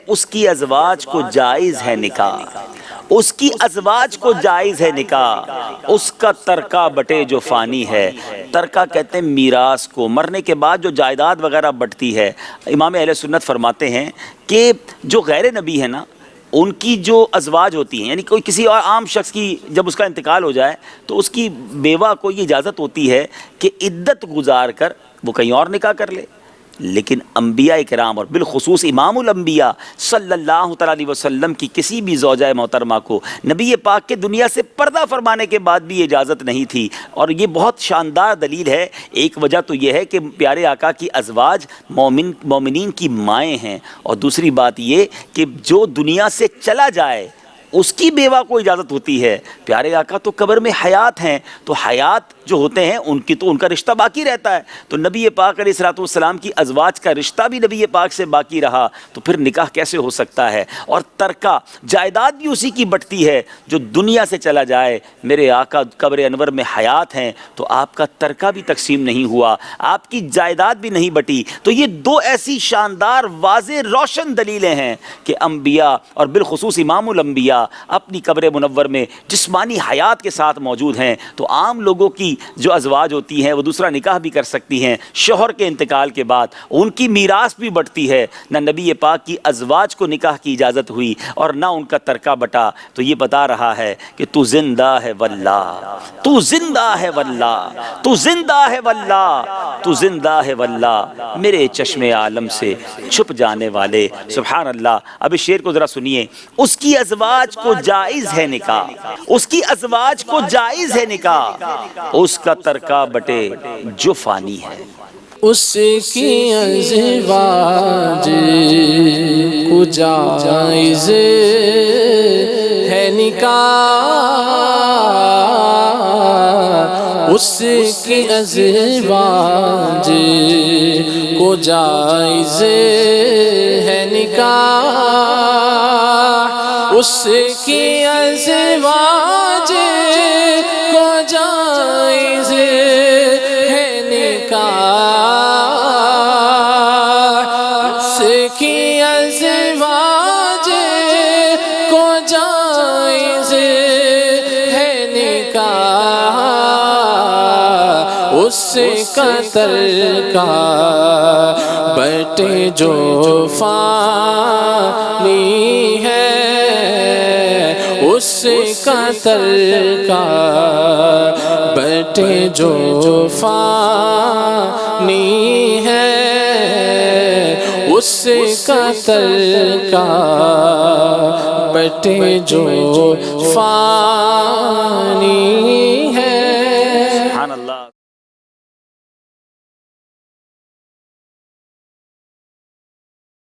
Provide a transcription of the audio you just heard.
اس کی ازواج کو جائز ہے نکاح، اس کی ازواج کو جائز ہے نکاح، اس کا ترکہ بٹے جو فانی ہے۔ ترکہ کہتے ہیں میراث کو، مرنے کے بعد جو جائیداد وغیرہ بٹتی ہے۔ امام اہل سنت فرماتے ہیں کہ جو غیر نبی ہے نا، ان کی جو ازواج ہوتی ہیں، یعنی کوئی کسی اور عام شخص کی جب اس کا انتقال ہو جائے تو اس کی بیوہ کو یہ اجازت ہوتی ہے کہ عدت گزار کر وہ کہیں اور نکاح کر لے، لیکن انبیاء کرام اور بالخصوص امام الانبیاء صلی اللہ تعالیٰ علیہ وسلم کی کسی بھی زوجہ محترمہ کو نبی پاک کے دنیا سے پردہ فرمانے کے بعد بھی اجازت نہیں تھی، اور یہ بہت شاندار دلیل ہے۔ ایک وجہ تو یہ ہے کہ پیارے آقا کی ازواج مومنین کی مائیں ہیں، اور دوسری بات یہ کہ جو دنیا سے چلا جائے اس کی بیوہ کو اجازت ہوتی ہے۔ پیارے آقا تو قبر میں حیات ہیں، تو حیات جو ہوتے ہیں ان کی تو ان کا رشتہ باقی رہتا ہے، تو نبی پاک علیہ الصلوۃ والسلام کی ازواج کا رشتہ بھی نبی پاک سے باقی رہا، تو پھر نکاح کیسے ہو سکتا ہے؟ اور ترکہ جائیداد بھی اسی کی بٹتی ہے جو دنیا سے چلا جائے۔ میرے آقا قبر انور میں حیات ہیں تو آپ کا ترکہ بھی تقسیم نہیں ہوا، آپ کی جائیداد بھی نہیں بٹی۔ تو یہ دو ایسی شاندار واضح روشن دلیلیں ہیں کہ انبیاء اور بالخصوص امام الانبیاء اپنی قبر منور میں جسمانی حیات کے ساتھ موجود ہیں، تو عام لوگوں کی جو ازواج ہوتی ہیں وہ دوسرا نکاح بھی کر سکتی ہیں شوہر کے انتقال کے بعد، ان کی میراث بھی بٹتی ہے۔ نہ نبی پاک کی ازواج کو نکاح کی اجازت ہوئی اور نہ ان کا ترکہ بٹا، تو یہ بتا رہا ہے کہ تو زندہ ہے واللہ، تو زندہ ہے واللہ، تو زندہ ہے واللہ، تو زندہ ہے واللہ، میرے چشم عالم سے چھپ جانے والے۔ سبحان اللہ۔ اب اس شعر کو ذرا سنیے۔ اس کی ازواج کو جائز ہے نکاح، اس کی ازواج کو جائز ہے نکاح، اس کا ترکہ بٹے جو فانی ہے۔ اس کی ازواج کو جائز ہے نکاح، اس کی ازواج کو جائز ہے نکاح، اس کی ازواج کو جائز ہے نکاح، اس کی ازواج کو جائز ہے نکاح، اس کا ترکہ بٹے جو فانی ہے، اس کا ترکہ بٹے جو فانی ہے، اس کا ترکہ بٹے جو فانی